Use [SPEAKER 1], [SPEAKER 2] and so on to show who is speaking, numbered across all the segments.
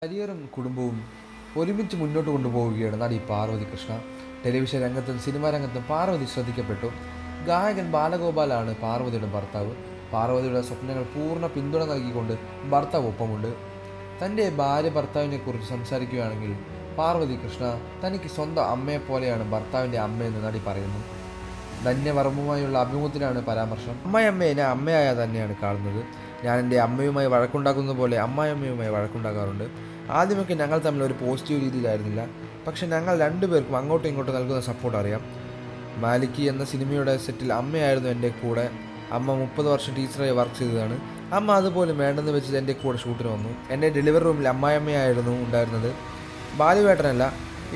[SPEAKER 1] കരിയറും കുടുംബവും ഒരുമിച്ച് മുന്നോട്ട് കൊണ്ടുപോവുകയാണ് നടി പാർവതി കൃഷ്ണ. ടെലിവിഷൻ രംഗത്തും സിനിമാ രംഗത്തും പാർവതി ശ്രദ്ധിക്കപ്പെട്ടു. ഗായകൻ ബാലഗോപാലാണ് പാർവതിയുടെ ഭർത്താവ്. പാർവതിയുടെ സ്വപ്നങ്ങൾ പൂർണ്ണ പിന്തുണ നൽകിക്കൊണ്ട് ഭർത്താവ് ഒപ്പമുണ്ട്. തൻ്റെ ഭാര്യ ഭർത്താവിനെ കുറിച്ച് സംസാരിക്കുകയാണെങ്കിൽ പാർവതി കൃഷ്ണ തനിക്ക് സ്വന്തം അമ്മയെപ്പോലെയാണ് ഭർത്താവിൻ്റെ അമ്മയെന്ന് നടി പറയുന്നു. ധന്യവർമ്മയുമായുള്ള അഭിമുഖത്തിലാണ് പരാമർശം. അമ്മയെ ഞാൻ അമ്മയായ തന്നെയാണ് കാണുന്നത്. ഞാൻ എൻ്റെ അമ്മയുമായി വഴക്കുണ്ടാക്കുന്ന പോലെ അമ്മായിയമ്മയുമായി വഴക്കുണ്ടാക്കാറുണ്ട്. ആദ്യമൊക്കെ ഞങ്ങൾ തമ്മിൽ ഒരു പോസിറ്റീവ് രീതിയിലായിരുന്നില്ല. പക്ഷെ ഞങ്ങൾ രണ്ടുപേർക്കും അങ്ങോട്ടും ഇങ്ങോട്ടും നൽകുന്ന സപ്പോർട്ട് അറിയാം. മാലിക്കി എന്ന സിനിമയുടെ സെറ്റിൽ അമ്മയായിരുന്നു എൻ്റെ കൂടെ. അമ്മ 30 വർഷം ടീച്ചറായി വർക്ക് ചെയ്തതാണ്. അമ്മ അതുപോലും വേണ്ടെന്ന് വെച്ച് എൻ്റെ കൂടെ ഷൂട്ടിന് വന്നു. എൻ്റെ ഡെലിവറി റൂമിൽ അമ്മായിയമ്മയായിരുന്നു ഉണ്ടായിരുന്നത്, ബാലുവേട്ടനല്ല.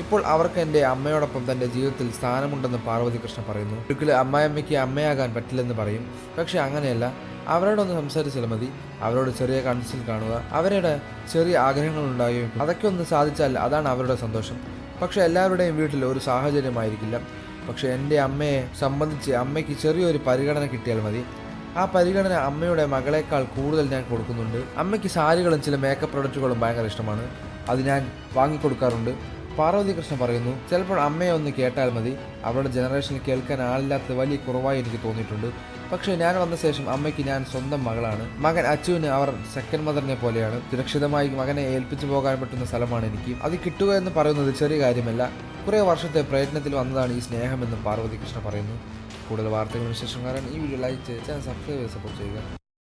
[SPEAKER 1] ഇപ്പോൾ അവർക്ക് എൻ്റെ അമ്മയോടൊപ്പം തൻ്റെ ജീവിതത്തിൽ സ്ഥാനമുണ്ടെന്ന് പാർവതി കൃഷ്ണ പറയുന്നു. ഒരിക്കലും അമ്മായിയമ്മയ്ക്ക് അമ്മയാകാൻ പറ്റില്ലെന്ന് പറയും. പക്ഷെ അങ്ങനെയല്ല. അവരോടൊന്ന് സംസാരിച്ചാൽ മതി. അവരോട് ചെറിയ കൺസേൺ കാണുക. അവരുടെ ചെറിയ ആഗ്രഹങ്ങൾ ഉണ്ടാകുകയും അതൊക്കെ ഒന്ന് സാധിച്ചാൽ അതാണ് അവരുടെ സന്തോഷം. പക്ഷെ എല്ലാവരുടെയും വീട്ടിൽ ഒരു സാഹചര്യമായിരിക്കില്ല. പക്ഷെ എൻ്റെ അമ്മയെ സംബന്ധിച്ച് അമ്മയ്ക്ക് ചെറിയൊരു പരിഗണന കിട്ടിയാൽ മതി. ആ പരിഗണന അമ്മയുടെ മകളേക്കാൾ കൂടുതൽ ഞാൻ കൊടുക്കുന്നുണ്ട്. അമ്മയ്ക്ക് സാരികളും ചില മേക്കപ്പ് പ്രൊഡക്റ്റുകളും ഭയങ്കര ഇഷ്ടമാണ്. അത് ഞാൻ വാങ്ങിക്കൊടുക്കാറുണ്ട്. പാർവതി കൃഷ്ണ പറയുന്നു, ചിലപ്പോൾ അമ്മയെ ഒന്ന് കേട്ടാൽ മതി. അവരുടെ ജനറേഷനിൽ കേൾക്കാൻ ആളില്ലാത്ത വലിയ കുറവായി എനിക്ക് തോന്നിയിട്ടുണ്ട്. പക്ഷേ ഞാൻ വന്ന ശേഷം അമ്മയ്ക്ക് ഞാൻ സ്വന്തം മകളാണ്. മകൻ അച്ചുവിന് അവർ സെക്കൻഡ് മദറിനെ പോലെയാണ്. സുരക്ഷിതമായി മകനെ ഏൽപ്പിച്ചു പോകാൻ പറ്റുന്ന സ്ഥലമാണ് എനിക്ക്. അത് കിട്ടുക എന്ന് പറയുന്നത് ചെറിയ കാര്യമല്ല. കുറേ വർഷത്തെ പ്രയത്നത്തിൽ വന്നതാണ് ഈ സ്നേഹമെന്നും പാർവതി കൃഷ്ണ പറയുന്നു. കൂടുതൽ വാർത്തകളും വിശേഷങ്ങളും ഈ വീഡിയോ ലൈക്ക് ചെയ്ത് ചാനൽ സബ്സ്ക്രൈബ് ചെയ്ത് സപ്പോർട്ട് ചെയ്യുക.